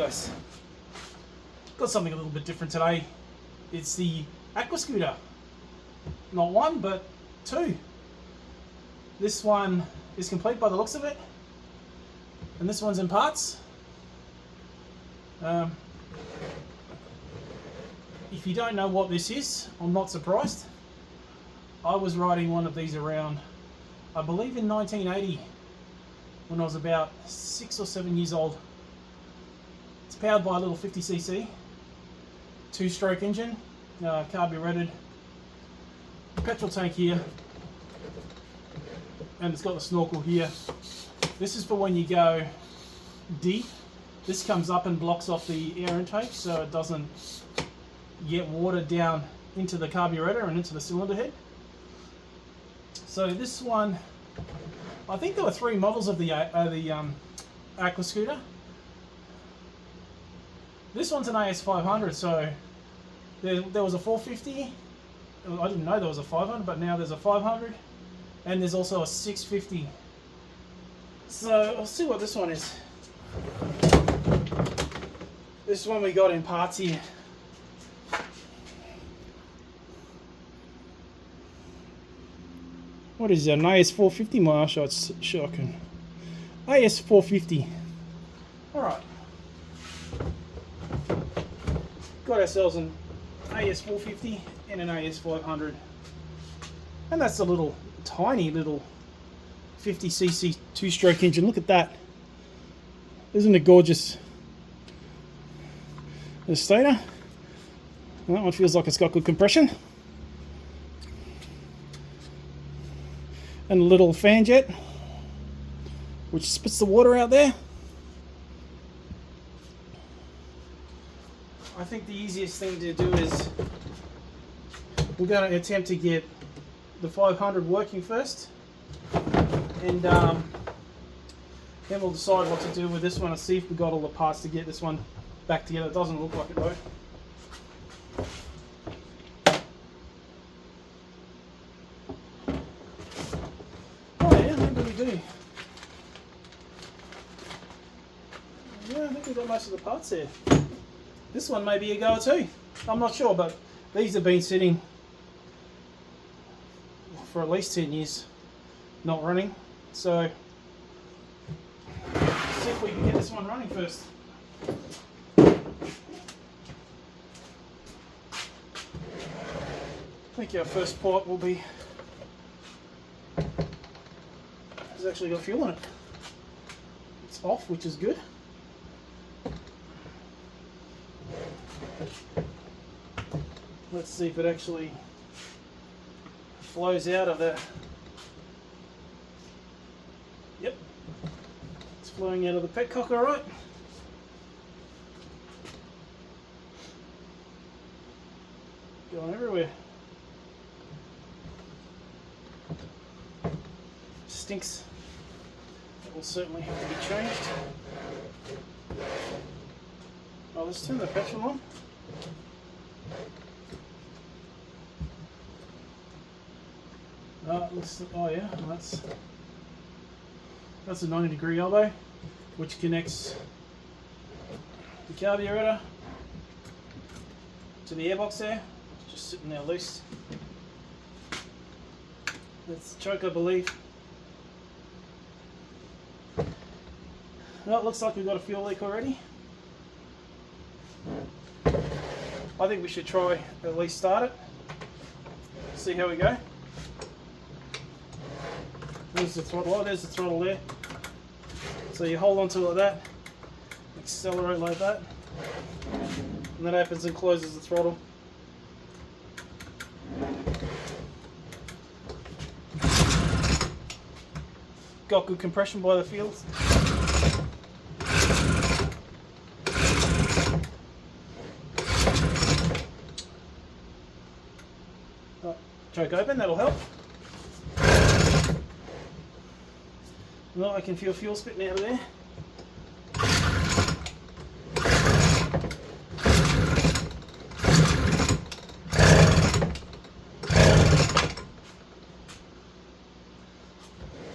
guys, got something a little bit different today. It's the Aquascooter, not one but two. This one is complete by the looks of it, and this one's in parts. If you don't know what this is, I'm not surprised. I was riding one of these around, I believe in 1980, when I was about 6 or 7 years old. It's powered by a little 50cc, 2-stroke engine, carburetted, petrol tank here, and it's got the snorkel here. This is for when you go deep. This comes up and blocks off the air intake so it doesn't get water down into the carburetor and into the cylinder head. So this one, I think there were 3 models of the Aquascooter. This one's an AS-500, so there was a 450. I didn't know there was a 500, but now there's a 500, and there's also a 650. So I'll see what this one is. This one we got in parts here. What is that, an AS-450? My eyesight's shocking. AS-450. Alright. Got ourselves an AS-450 and an AS-500. And that's a little, tiny little 50cc 2-stroke engine. Look at that. Isn't it gorgeous? The stator. That one feels like it's got good compression. And a little fan jet, which spits the water out there. I think the easiest thing to do is we're going to attempt to get the 500 working first, and then we'll decide what to do with this one and see if we got all the parts to get this one back together. It doesn't look like it though. Yeah, I think we've got most of the parts there. This one may be a goer too. I'm not sure, but these have been sitting for at least 10 years, not running. So, let's see if we can get this one running first. I think our first part will be, it's actually got fuel in it. It's off, which is good. Let's see if it actually flows out of the... Yep, it's flowing out of the Petcock, all right. Going everywhere. Stinks. That will certainly have to be changed. Oh, let's turn the petrol on. Oh yeah, that's a 90-degree elbow, which connects the carburetor to the airbox there. It's just sitting there loose. That's the choke, I believe. Well, it looks like we've got a fuel leak already. I think we should try at least start it. See how we go. There's the throttle. Oh, there's the throttle there. So you hold on to it like that, accelerate like that, and that opens and closes the throttle. Got good compression by the feels. Choke open, that'll help. Well, I can feel fuel spitting out of there.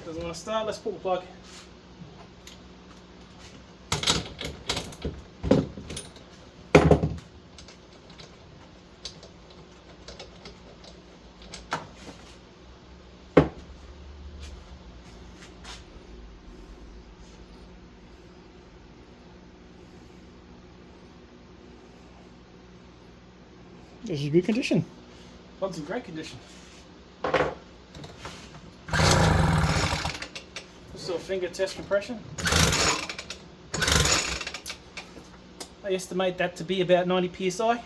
Doesn't want to start, let's pull the plug. This is good condition. Plug's in great condition. Just a finger test compression. I estimate that to be about 90 psi.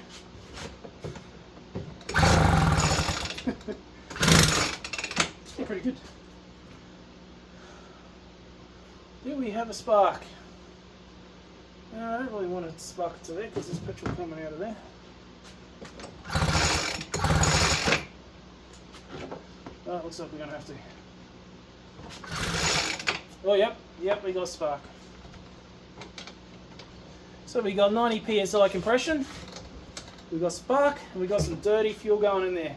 It's pretty good. Do we have a spark? No, I don't really want to spark it to there because there's petrol coming out of there. Oh, it looks like we're going to have to. Oh, yep, we got a spark. So we got 90 psi compression, we got spark, and we got some dirty fuel going in there.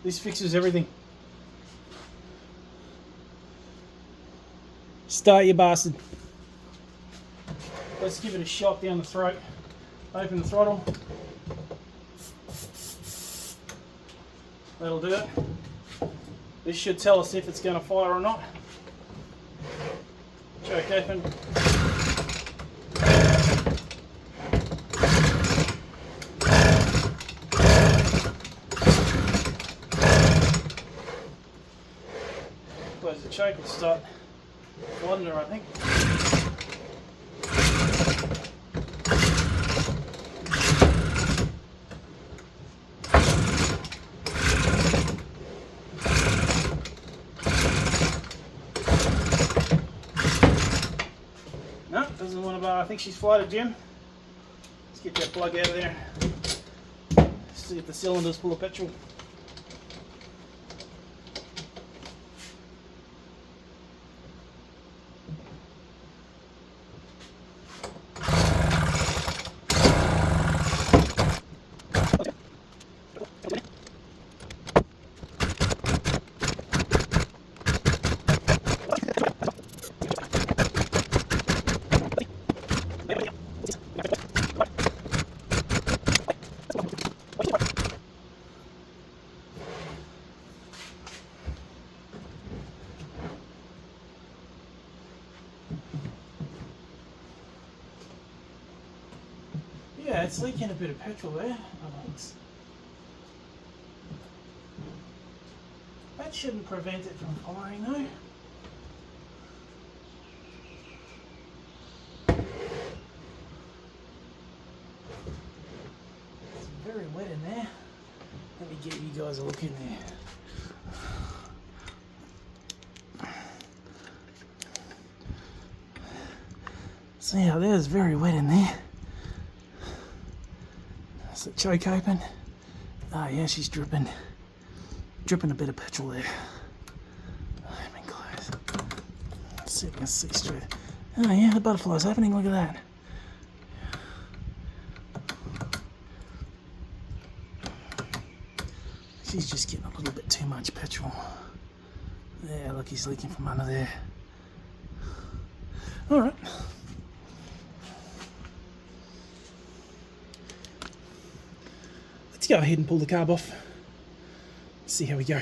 This fixes everything. Start your bastard. Let's give it a shot down the throat. Open the throttle. That'll do it. This should tell us if it's going to fire or not. Choke open. Close the choke and start flooding her, I think. No, doesn't want to bar. I think she's flooded, Jim. Let's get that plug out of there. See if the cylinder's full of petrol. Yeah, it's leaking a bit of petrol there. That shouldn't prevent it from firing though. It's very wet in there. Let me get you guys a look in there. See how there's very wet in there. That's the choke open. Oh yeah, she's dripping a bit of petrol there. Let me close. Let's see if we can see straight. Oh yeah, the butterfly's happening, look at that. She's just getting a little bit too much petrol. Yeah, look, he's leaking from under there. Alright. Let's go ahead and pull the carb off. See how we go.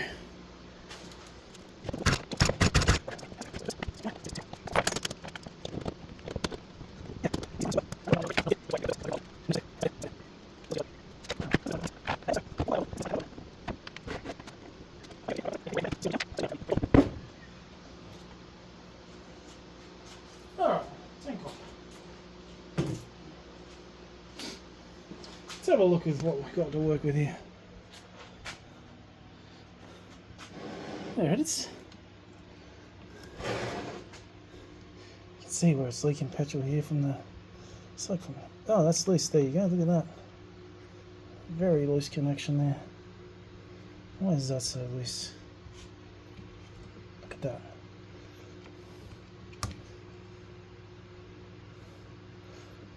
Alright, tank off. Let's have a look at what we've got to work with here. There it is. You can see where it's leaking petrol here from the. It's like from. Oh, that's loose. There you go. Look at that. Very loose connection there. Why is that so loose? Look at that.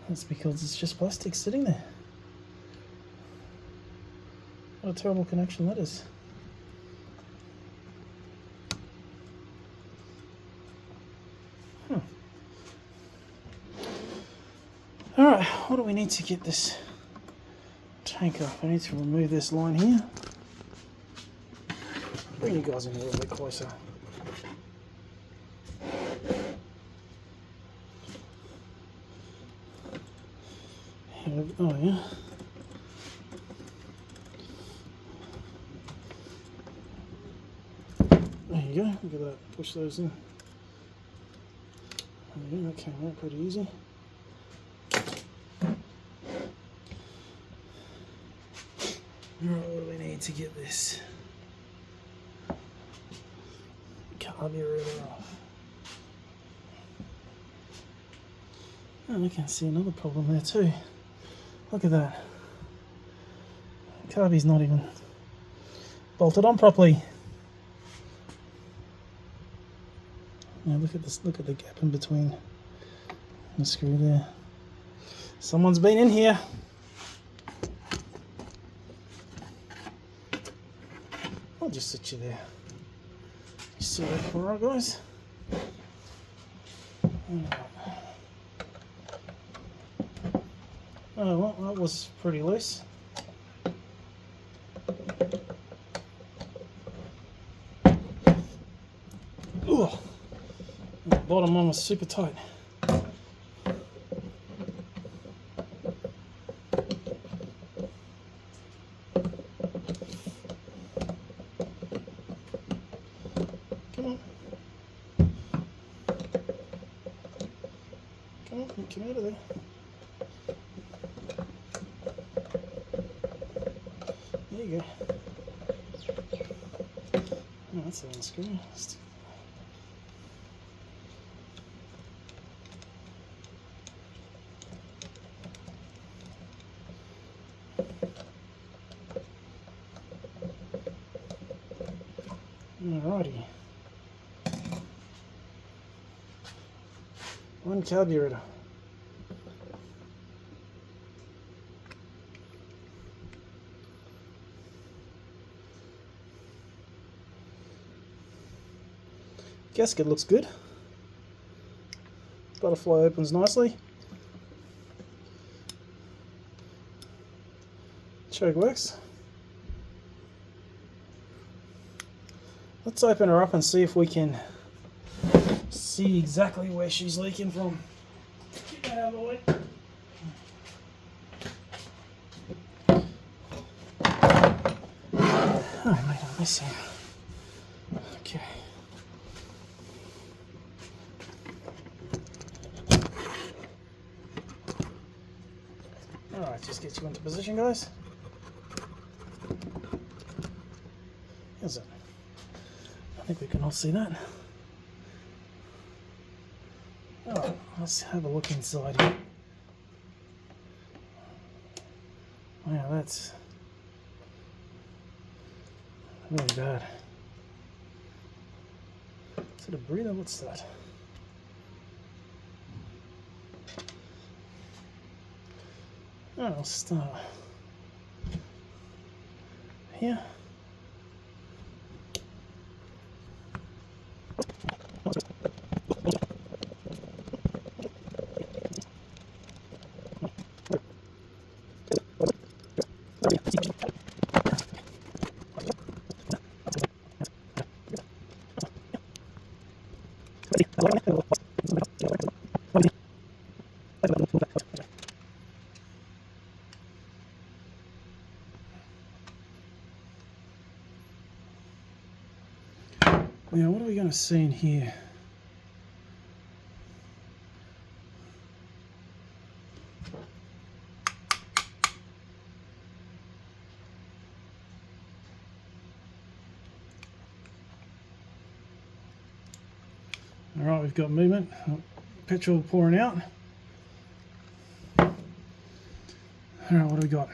That's because it's just plastic sitting there. What a terrible connection that is. Alright, what do we need to get this tank up? I need to remove this line here. Bring you guys in a little bit closer. Oh yeah. There you go, look at that, push those in. There you go, that came out pretty easy. Alright, what do we need to get this carburetor off? And I can see another problem there too. Look at that. Carby's not even bolted on properly. Now look at this, look at the gap in between the screw there. Someone's been in here. I'll just sit you there. You see that alright, guys? Oh well, that was pretty loose. Ugh. The bottom one was super tight. Come on. Come on, come out of there. There you go. Oh, that's the unscrew. Alrighty. One carburetor. Gasket looks good. Butterfly opens nicely. Choke works. Let's open her up and see if we can see exactly where she's leaking from. Get that out of the way. Oh, mate, I miss you. Okay. Alright, just get you into position, guys. How's it? I think we can all see that. Alright, let's have a look inside here. Wow, that's really bad. Is it a breather? What's that? Oh, I'll start here. Now, what are we going to see in here? All right, we've got movement. Petrol pouring out. All right, what do we got?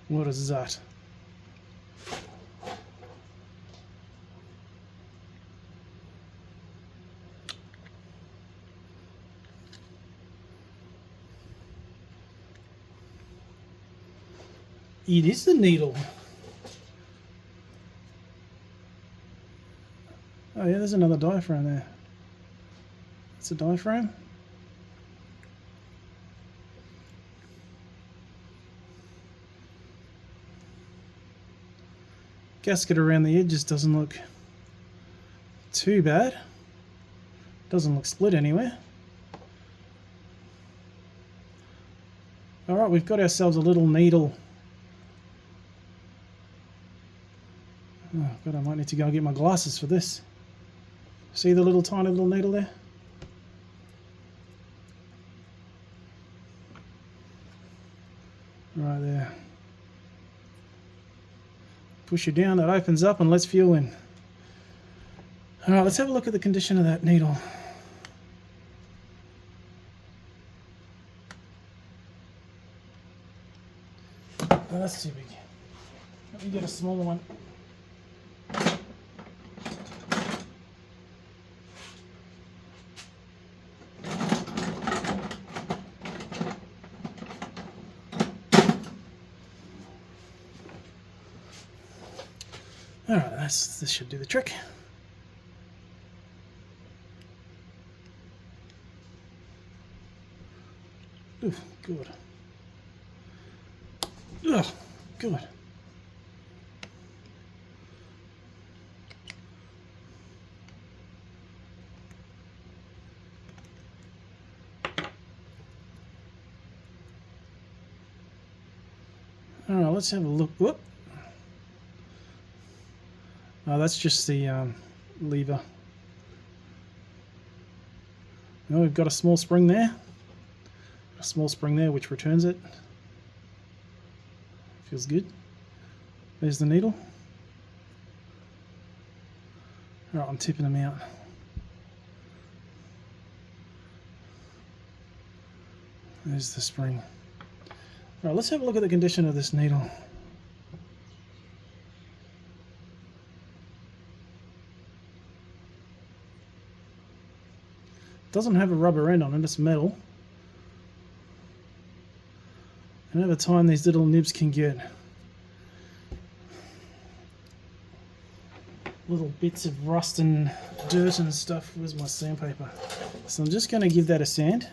What is that? It is the needle. Oh yeah, there's another diaphragm there. That's a diaphragm. Gasket around the edges doesn't look too bad. Doesn't look split anywhere. Alright, we've got ourselves a little needle. Oh god, I might need to go and get my glasses for this. See the little tiny little needle there? Right there. Push it down, that opens up and lets fuel in. Alright, let's have a look at the condition of that needle. Oh, that's too big. Let me get a smaller one. Alright, this should do the trick. Ooh, good. Ugh, good. Alright, let's have a look. Whoop. Oh, that's just the lever. Oh, we've got a small spring there. A small spring there which returns it. Feels good. There's the needle. Alright, I'm tipping them out. There's the spring. Alright, let's have a look at the condition of this needle. Doesn't have a rubber end on it, it's metal. And over time these little nibs can get little bits of rust and dirt and stuff. Where's my sandpaper? So I'm just going to give that a sand.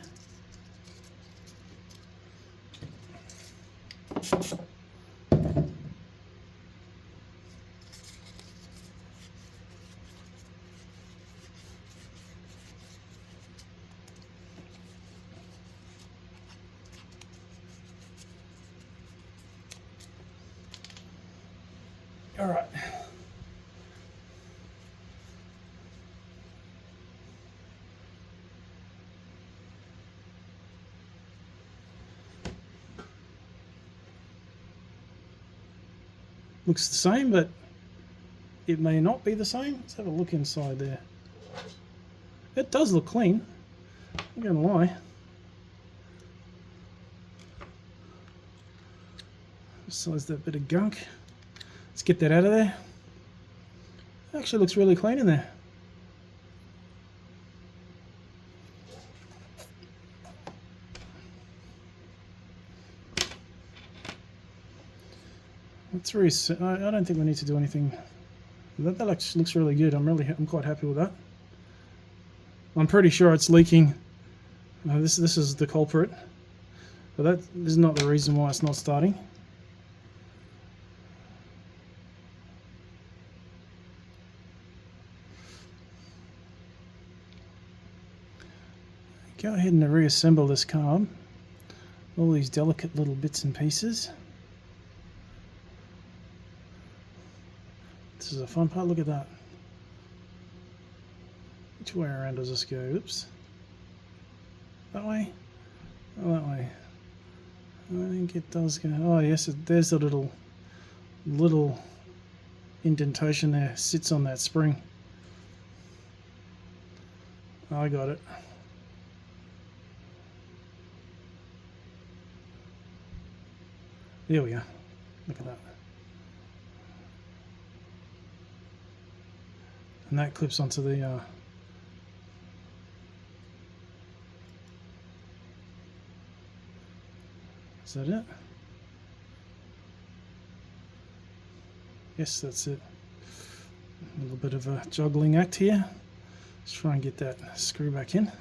All right. Looks the same, but it may not be the same. Let's have a look inside there. It does look clean. I'm not gonna lie. Besides that bit of gunk. Let's get that out of there. It actually looks really clean in there. Let's I don't think we need to do anything. That actually looks really good. I'm quite happy with that. I'm pretty sure it's leaking. This is the culprit, but that is not the reason why it's not starting. Go ahead and reassemble this carb. All these delicate little bits and pieces. This is a fun part. Look at that. Which way around does this go? Oops. That way? Oh, that way. I think it does go. Oh, yes, there's a little indentation there. Sits on that spring. I got it. There we go. Look at that. And that clips onto the is that it? Yes, that's it. A little bit of a juggling act here. Let's try and get that screw back in.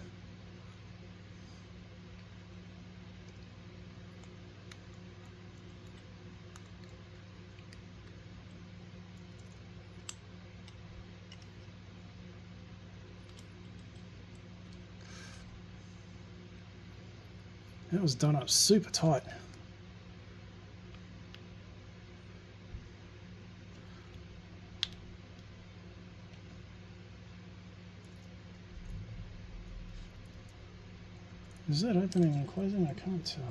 That was done up super tight. Is that opening and closing? I can't tell.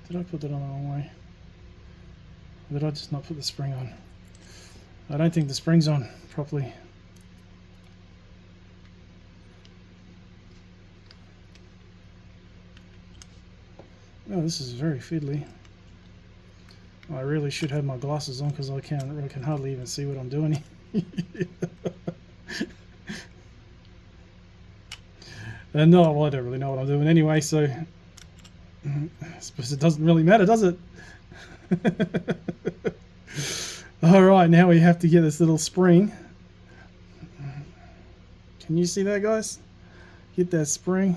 Did I put that on the wrong way? Or did I just not put the spring on? I don't think the spring's on properly. Oh, this is very fiddly. I really should have my glasses on because I can hardly even see what I'm doing. No, well, I don't really know what I'm doing anyway, so I suppose it doesn't really matter, does it? Alright, now we have to get this little spring. Can you see that, guys? Get that spring.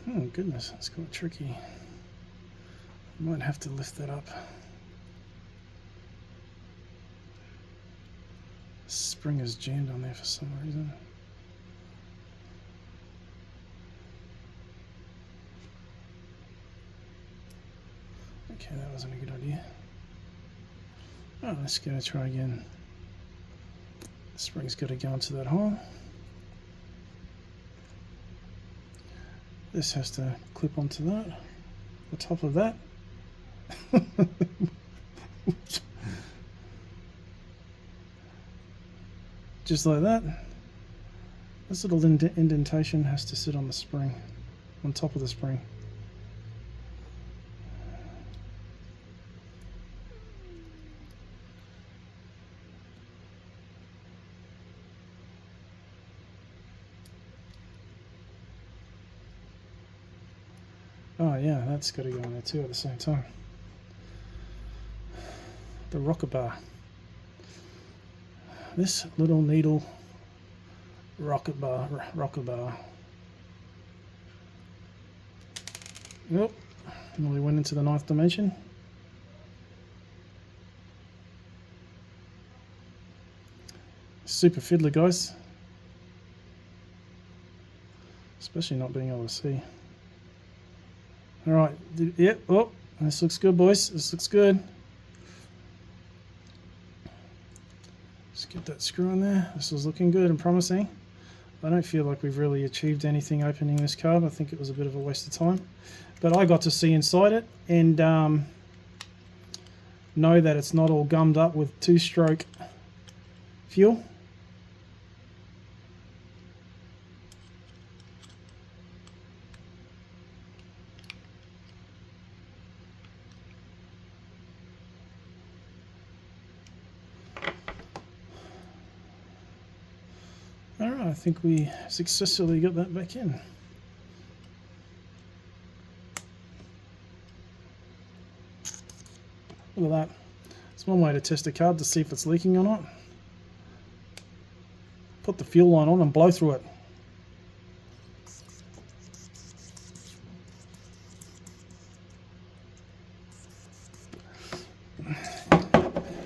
Oh goodness, that's quite tricky. Might have to lift that up. Spring is jammed on there for some reason. Okay, that wasn't a good idea. Oh, let's go try again. The spring's got to go into that hole. This has to clip onto that, the top of that. Just like that. This little indentation has to sit on the spring, on top of the spring. Oh yeah, that's got to go in there too at the same time. The rocker bar. This little needle rocker bar. Yep, nearly went into the 9th dimension. Super fiddly, guys. Especially not being able to see. Alright, yep, oh, this looks good, boys. This looks good. Let's get that screw in there. This is looking good and promising. I don't feel like we've really achieved anything opening this carb. I think it was a bit of a waste of time. But I got to see inside it and know that it's not all gummed up with 2-stroke fuel. Alright, I think we successfully got that back in. Look at that. It's one way to test a carb to see if it's leaking or not. Put the fuel line on and blow through it.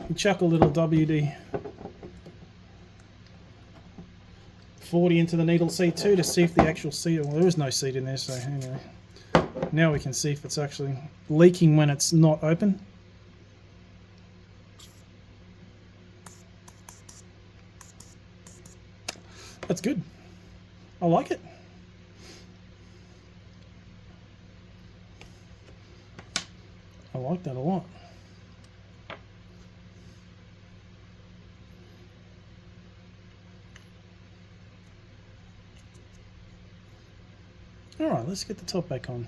You chuck a little WD-40 into the needle seat too to see if the actual seat, well, there is no seat in there, so anyway. Now we can see if it's actually leaking when it's not open. That's good. I like it. I like that a lot. Alright, let's get the top back on.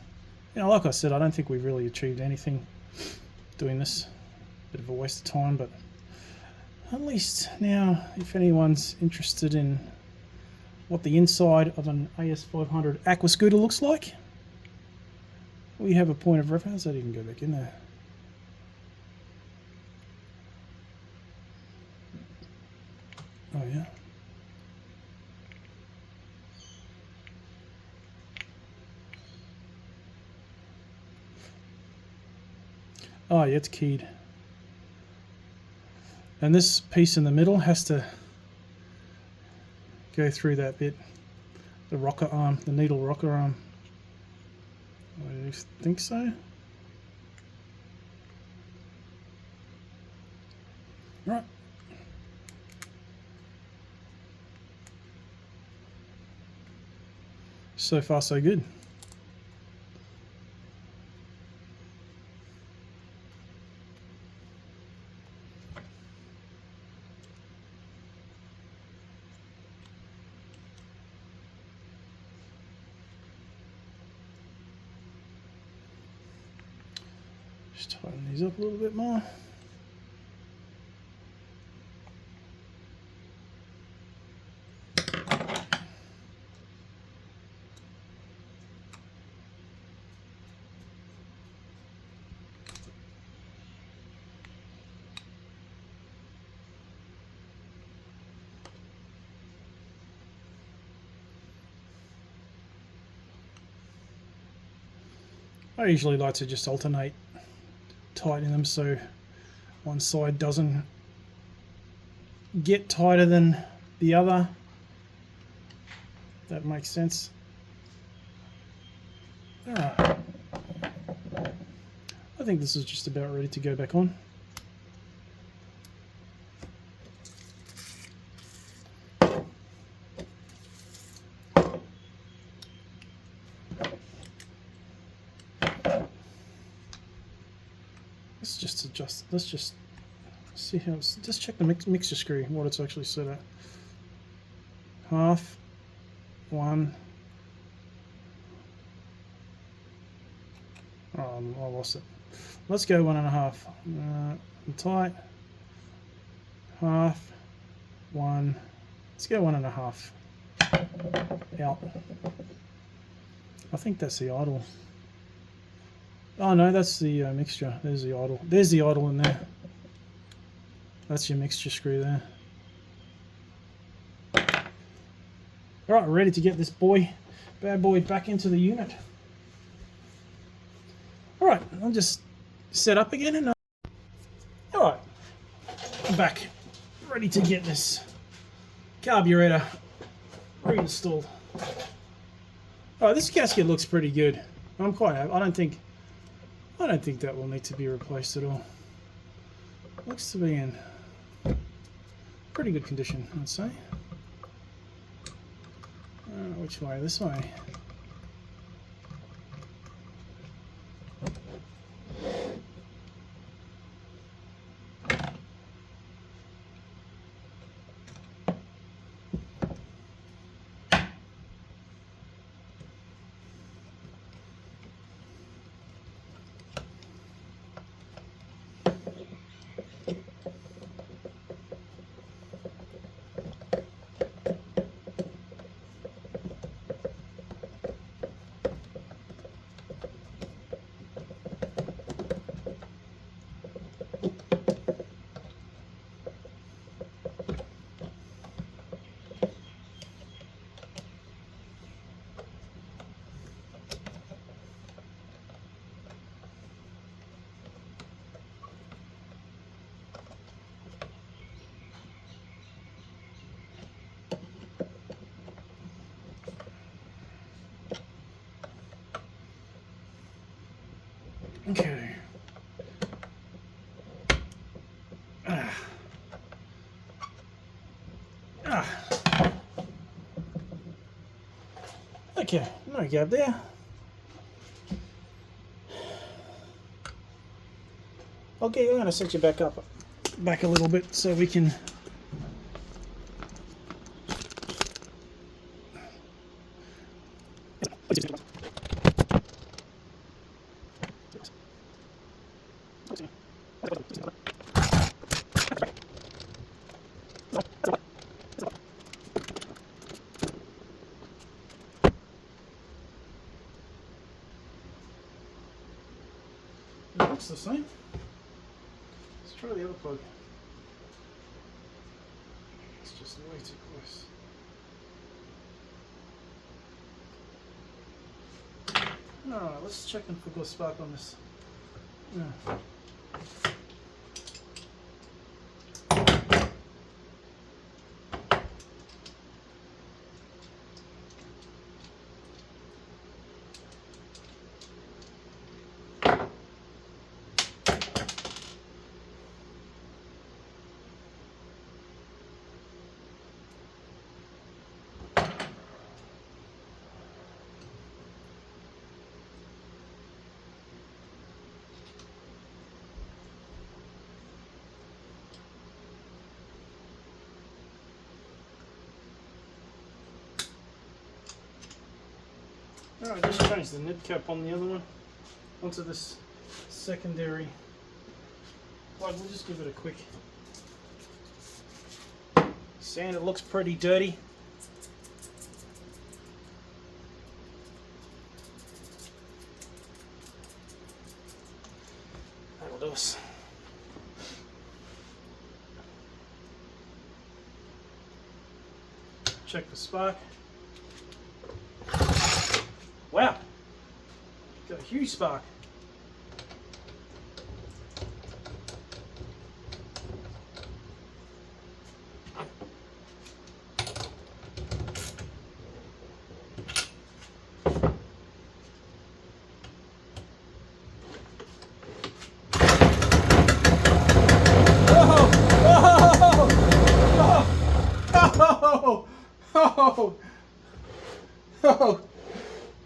You know, like I said, I don't think we've really achieved anything doing this. Bit of a waste of time, but at least now, if anyone's interested in what the inside of an AS-500 Aquascooter looks like, we have a point of reference. That even go back in there. Oh yeah. Oh yeah, it's keyed. And this piece in the middle has to go through that bit. The rocker arm, the needle rocker arm. I think so. Right. So far so good. Just tighten these up a little bit more. I usually like to just alternate tightening them so one side doesn't get tighter than the other. If that makes sense. Alright. I think this is just about ready to go back on. Let's just adjust. Let's just see how it's. Just check the mixture screw, what it's actually set at. Half, 1. Oh, I lost it. Let's go 1.5. Tight. Half, 1. Let's go 1.5. Out. I think that's the idle. Oh no, that's the mixture. There's the idle. There's the idle in there. That's your mixture screw there. Alright, ready to get this bad boy back into the unit. Alright, I'll just set up again and alright, I'm back. Ready to get this carburetor reinstalled. Alright, this gasket looks pretty good. I'm quite happy. I don't think that will need to be replaced at all. Looks to be in pretty good condition, I'd say. Which way? This way. Okay. Okay, no gap there. Okay, I'm going to set you back a little bit so we can. It looks the same. Let's try the other plug. Let's just way too close. Alright, let's check and put a spark on this. Yeah. Alright, just change the nib cap on the other one onto this secondary plug. We'll just give it a quick sand. It looks pretty dirty. That'll do us. Check the spark. Wow, got a huge spark.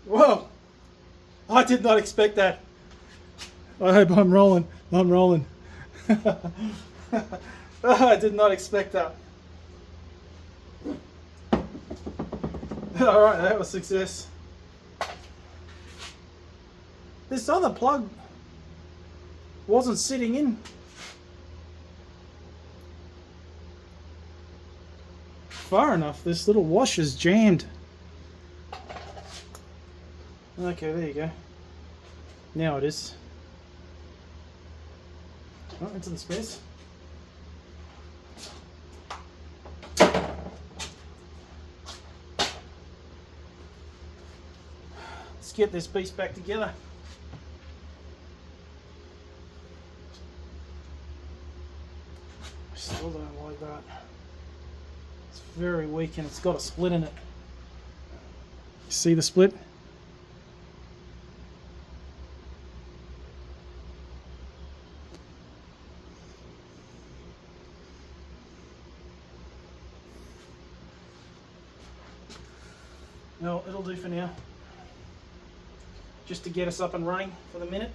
Whoa! I did not expect that. I hope I'm rolling. I'm rolling. I did not expect that. Alright, that was a success. This other plug wasn't sitting in far enough. This little washer's jammed. Okay, there you go. Now it is. Oh, into the space. Let's get this beast back together. I still don't like that. It's very weak and it's got a split in it. See the split? No, it'll do for now. Just to get us up and running for the minute.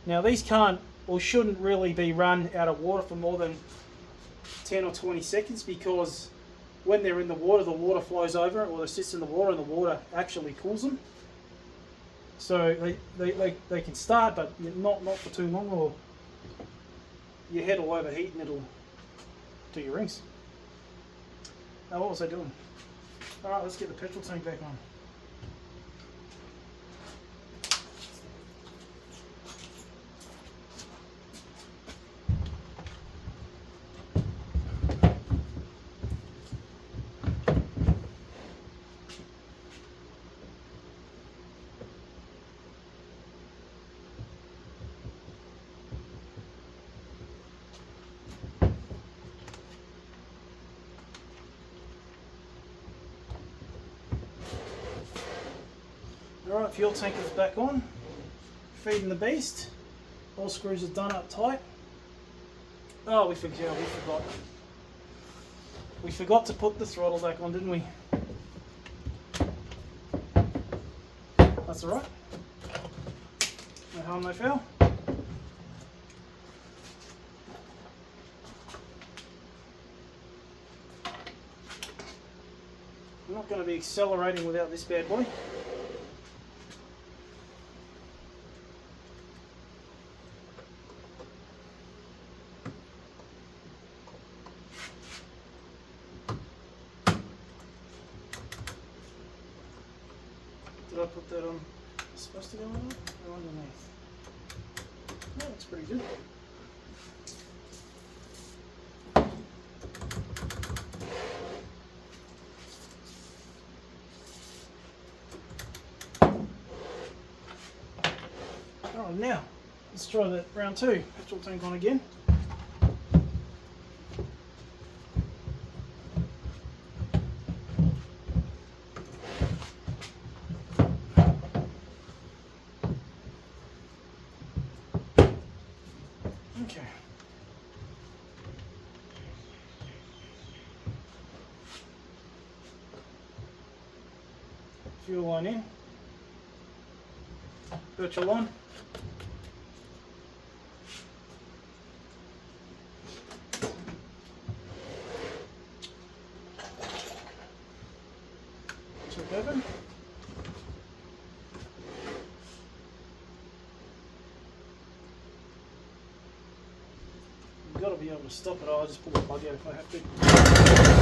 Now these can't or shouldn't really be run out of water for more than 10 or 20 seconds because when they're in the water flows over or it sits in the water and the water actually cools them. So they can start, but not for too long or your head will overheat and it'll do your rings. Now what was I doing? Alright, let's get the petrol tank back on. Alright, fuel tank is back on. Feeding the beast. All screws are done up tight. Oh, we forgot. We forgot to put the throttle back on, didn't we? That's alright. No harm, no foul. I'm not going to be accelerating without this bad boy. Did I put that on? It's supposed to go on or underneath? That looks pretty good. now, let's try that round 2 petrol tank on again. Okay. Fuel line in. Petrol on. Check open. You've got to be able to stop it. I'll just pull the plug out if I have to.